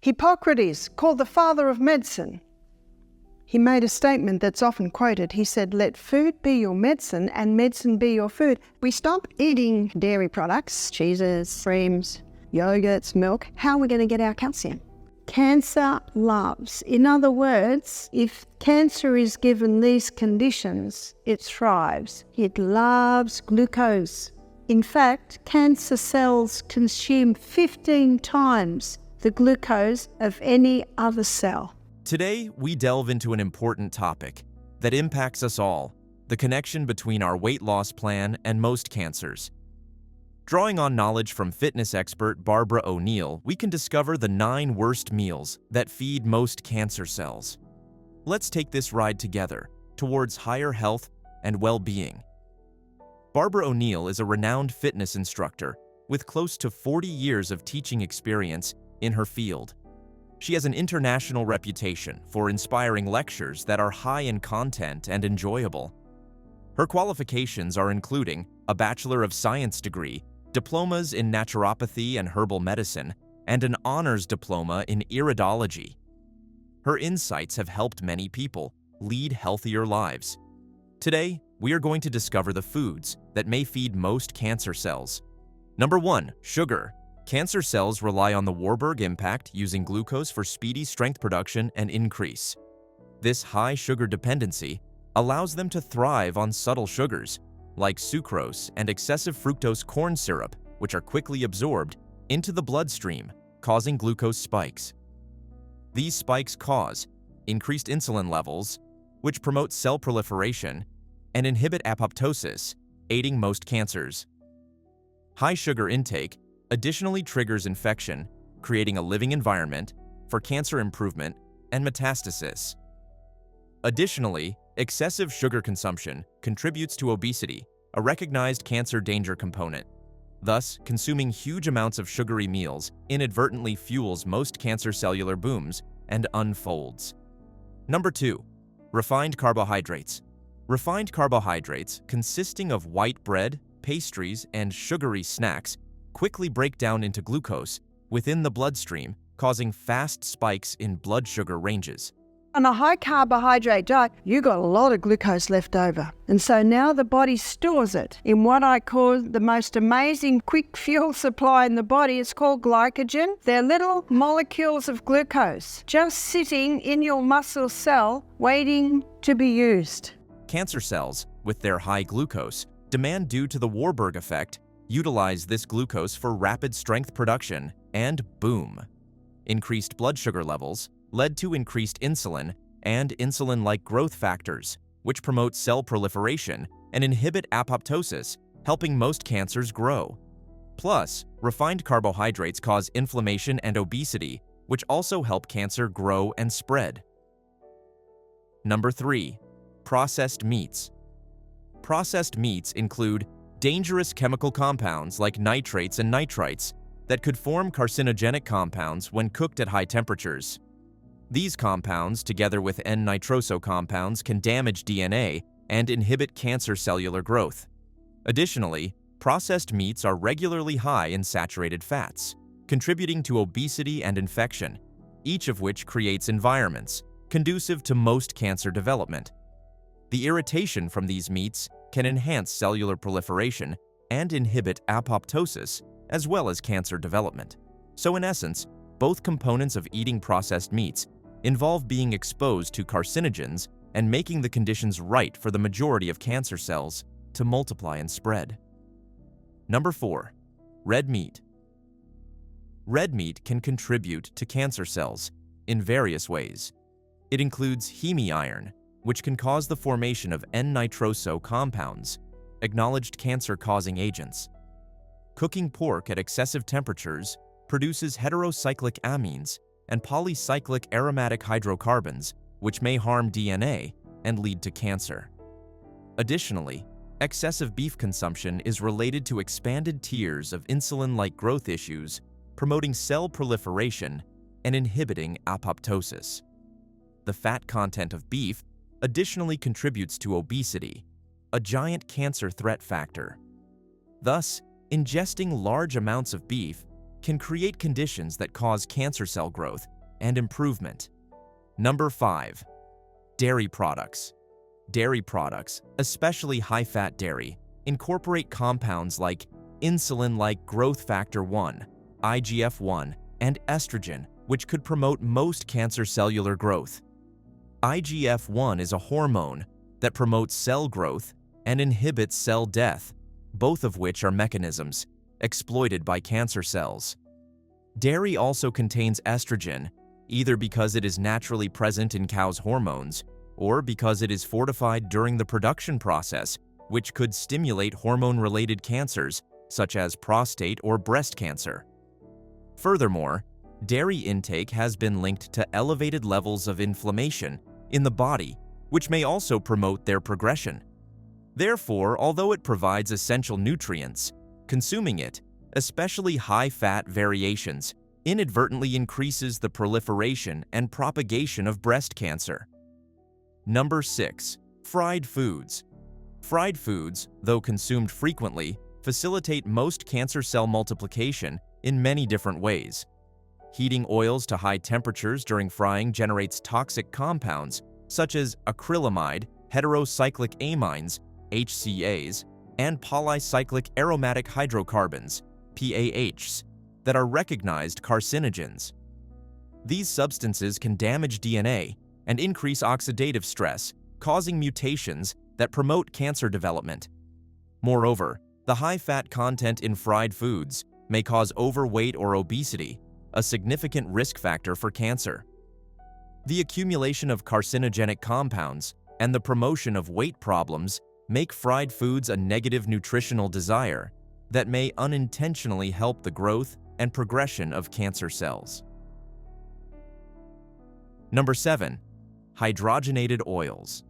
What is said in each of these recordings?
Hippocrates, called the father of medicine, he made a statement that's often quoted. He said, "Let food be your medicine and medicine be your food." We stop eating dairy products, cheeses, creams, yogurts, milk. How are we going to get our calcium? Cancer loves. In other words, if cancer is given these conditions, it thrives. It loves glucose. In fact, cancer cells consume 15 times the glucose of any other cell. Today, we delve into an important topic that impacts us all: the connection between our weight loss plan and most cancers. Drawing on knowledge from fitness expert Barbara O'Neill, we can discover the 9 worst meals that feed most cancer cells. Let's take this ride together towards higher health and well-being. Barbara O'Neill is a renowned fitness instructor with close to 40 years of teaching experience in her field. She has an international reputation for inspiring lectures that are high in content and enjoyable. Her qualifications are including a Bachelor of Science degree, diplomas in naturopathy and herbal medicine, and an honors diploma in iridology. Her insights have helped many people lead healthier lives. Today, we are going to discover the foods that may feed most cancer cells. Number 1, sugar. Cancer cells rely on the Warburg impact using glucose for speedy strength production and increase. This high sugar dependency allows them to thrive on subtle sugars, like sucrose and excessive fructose corn syrup, which are quickly absorbed into the bloodstream, causing glucose spikes. These spikes cause increased insulin levels, which promote cell proliferation and inhibit apoptosis, aiding most cancers. High sugar intake additionally triggers infection, creating a living environment for cancer improvement and metastasis. Additionally, excessive sugar consumption contributes to obesity, a recognized cancer danger component. Thus, consuming huge amounts of sugary meals inadvertently fuels most cancer cellular booms and unfolds. Number 2, refined carbohydrates. Refined carbohydrates, consisting of white bread, pastries, and sugary snacks, quickly break down into glucose within the bloodstream, causing fast spikes in blood sugar ranges. On a high carbohydrate diet, you got a lot of glucose left over. And so now the body stores it in what I call the most amazing quick fuel supply in the body. It's called glycogen. They're little molecules of glucose just sitting in your muscle cell waiting to be used. Cancer cells, with their high glucose demand due to the Warburg effect, utilize this glucose for rapid strength production, and boom! Increased blood sugar levels led to increased insulin and insulin-like growth factors, which promote cell proliferation and inhibit apoptosis, helping most cancers grow. Plus, refined carbohydrates cause inflammation and obesity, which also help cancer grow and spread. Number 3, processed meats. Processed meats include dangerous chemical compounds like nitrates and nitrites that could form carcinogenic compounds when cooked at high temperatures. These compounds, together with N-nitroso compounds, can damage DNA and inhibit cancer cellular growth. Additionally, processed meats are regularly high in saturated fats, contributing to obesity and infection, each of which creates environments conducive to most cancer development. The irritation from these meats can enhance cellular proliferation and inhibit apoptosis, as well as cancer development. So in essence, both components of eating processed meats involve being exposed to carcinogens and making the conditions right for the majority of cancer cells to multiply and spread. Number 4, red meat. Red meat can contribute to cancer cells in various ways. It includes heme-iron, which can cause the formation of N-nitroso compounds, acknowledged cancer-causing agents. Cooking pork at excessive temperatures produces heterocyclic amines and polycyclic aromatic hydrocarbons, which may harm DNA and lead to cancer. Additionally, excessive beef consumption is related to expanded tiers of insulin-like growth issues, promoting cell proliferation and inhibiting apoptosis. The fat content of beef additionally contributes to obesity, a giant cancer threat factor. Thus, ingesting large amounts of beef can create conditions that cause cancer cell growth and improvement. Number 5. Dairy products. Dairy products, especially high-fat dairy, incorporate compounds like insulin-like growth factor 1, IGF-1, and estrogen, which could promote most cancer cellular growth. IGF-1 is a hormone that promotes cell growth and inhibits cell death, both of which are mechanisms exploited by cancer cells. Dairy also contains estrogen, either because it is naturally present in cows' hormones or because it is fortified during the production process, which could stimulate hormone-related cancers such as prostate or breast cancer. Furthermore, dairy intake has been linked to elevated levels of inflammation in the body, which may also promote their progression. Therefore, although it provides essential nutrients, consuming it, especially high-fat variations, inadvertently increases the proliferation and propagation of breast cancer. Number 6. Fried foods. Fried foods, though consumed frequently, facilitate most cancer cell multiplication in many different ways. Heating oils to high temperatures during frying generates toxic compounds such as acrylamide, heterocyclic amines, HCAs, and polycyclic aromatic hydrocarbons, PAHs, that are recognized carcinogens. These substances can damage DNA and increase oxidative stress, causing mutations that promote cancer development. Moreover, the high-fat content in fried foods may cause overweight or obesity, a significant risk factor for cancer. The accumulation of carcinogenic compounds and the promotion of weight problems make fried foods a negative nutritional desire that may unintentionally help the growth and progression of cancer cells. Number 7. Hydrogenated oils.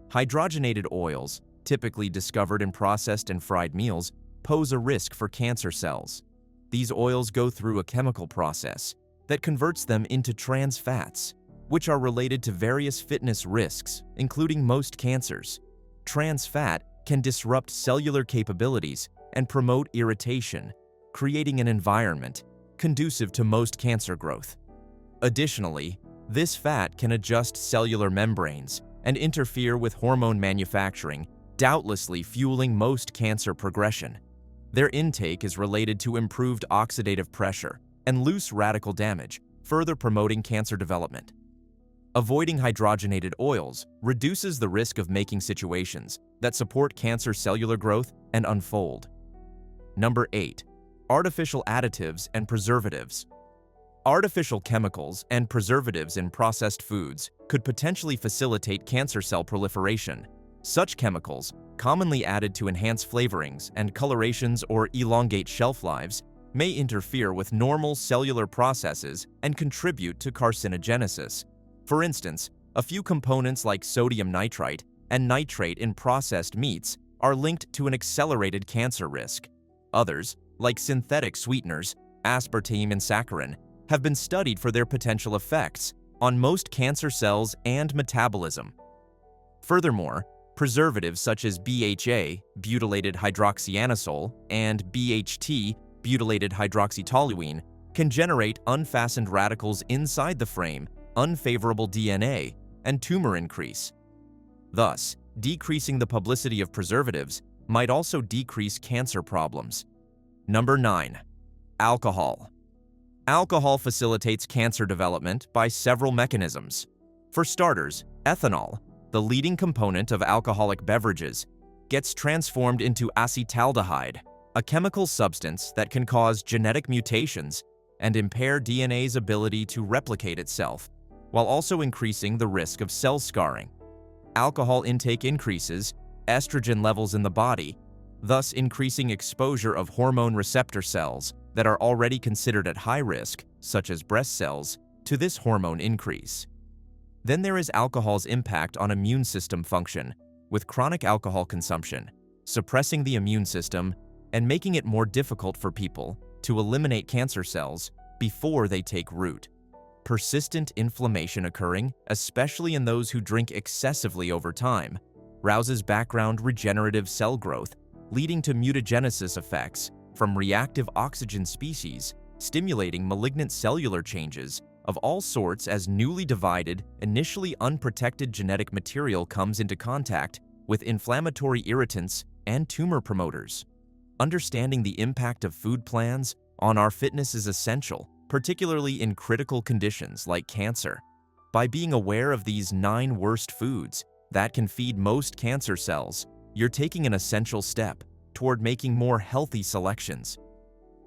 Hydrogenated oils, typically discovered in processed and fried meals, pose a risk for cancer cells. These oils go through a chemical process that converts them into trans fats, which are related to various fitness risks, including most cancers. Trans fat can disrupt cellular capabilities and promote irritation, creating an environment conducive to most cancer growth. Additionally, this fat can adjust cellular membranes and interfere with hormone manufacturing, doubtlessly fueling most cancer progression. Their intake is related to improved oxidative pressure and loose radical damage, further promoting cancer development. Avoiding hydrogenated oils reduces the risk of making situations that support cancer cellular growth and unfold. Number 8. Artificial additives and preservatives. Artificial chemicals and preservatives in processed foods could potentially facilitate cancer cell proliferation. Such chemicals, commonly added to enhance flavorings and colorations or elongate shelf lives, may interfere with normal cellular processes and contribute to carcinogenesis. For instance, a few components like sodium nitrite and nitrate in processed meats are linked to an accelerated cancer risk. Others, like synthetic sweeteners, aspartame and saccharin, have been studied for their potential effects on most cancer cells and metabolism. Furthermore, preservatives such as BHA, butylated hydroxyanisole, and BHT, butylated hydroxytoluene, can generate unfastened radicals inside the frame, unfavorable DNA, and tumor increase. Thus, decreasing the publicity of preservatives might also decrease cancer problems. Number 9. Alcohol. Alcohol facilitates cancer development by several mechanisms. For starters, ethanol, the leading component of alcoholic beverages, gets transformed into acetaldehyde, a chemical substance that can cause genetic mutations and impair DNA's ability to replicate itself, while also increasing the risk of cell scarring. Alcohol intake increases estrogen levels in the body, thus increasing exposure of hormone receptor cells that are already considered at high risk, such as breast cells, to this hormone increase. Then there is alcohol's impact on immune system function, with chronic alcohol consumption, suppressing the immune system and making it more difficult for people to eliminate cancer cells before they take root. Persistent inflammation occurring, especially in those who drink excessively over time, rouses background regenerative cell growth, leading to mutagenesis effects from reactive oxygen species stimulating malignant cellular changes of all sorts as newly divided, initially unprotected genetic material comes into contact with inflammatory irritants and tumor promoters. Understanding the impact of food plans on our fitness is essential, particularly in critical conditions like cancer. By being aware of these 9 worst foods that can feed most cancer cells, you're taking an essential step toward making more healthy selections.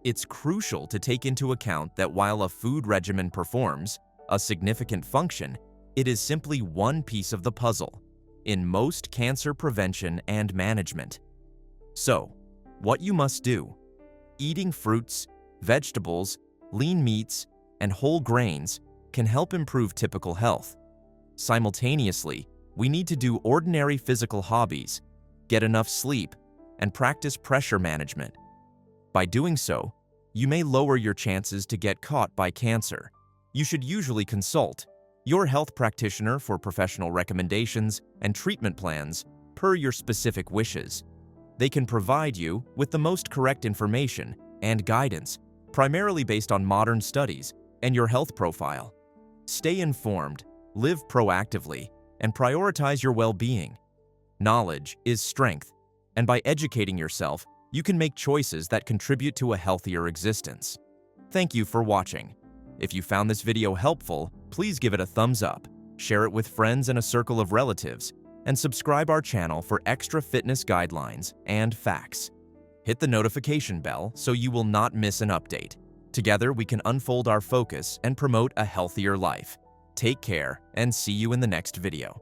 It's crucial to take into account that while a food regimen performs a significant function, it is simply one piece of the puzzle in most cancer prevention and management. So, what you must do: eating fruits, vegetables, lean meats, and whole grains can help improve typical health. Simultaneously, we need to do ordinary physical hobbies, get enough sleep, and practice pressure management. By doing so, you may lower your chances to get caught by cancer. You should usually consult your health practitioner for professional recommendations and treatment plans per your specific wishes. They can provide you with the most correct information and guidance, primarily based on modern studies and your health profile. Stay informed, live proactively, and prioritize your well-being. Knowledge is strength, and by educating yourself, you can make choices that contribute to a healthier existence. Thank you for watching. If you found this video helpful, please give it a thumbs up, share it with friends and a circle of relatives, and subscribe our channel for extra fitness guidelines and facts. Hit the notification bell so you will not miss an update. Together, we can unfold our focus and promote a healthier life. Take care and see you in the next video.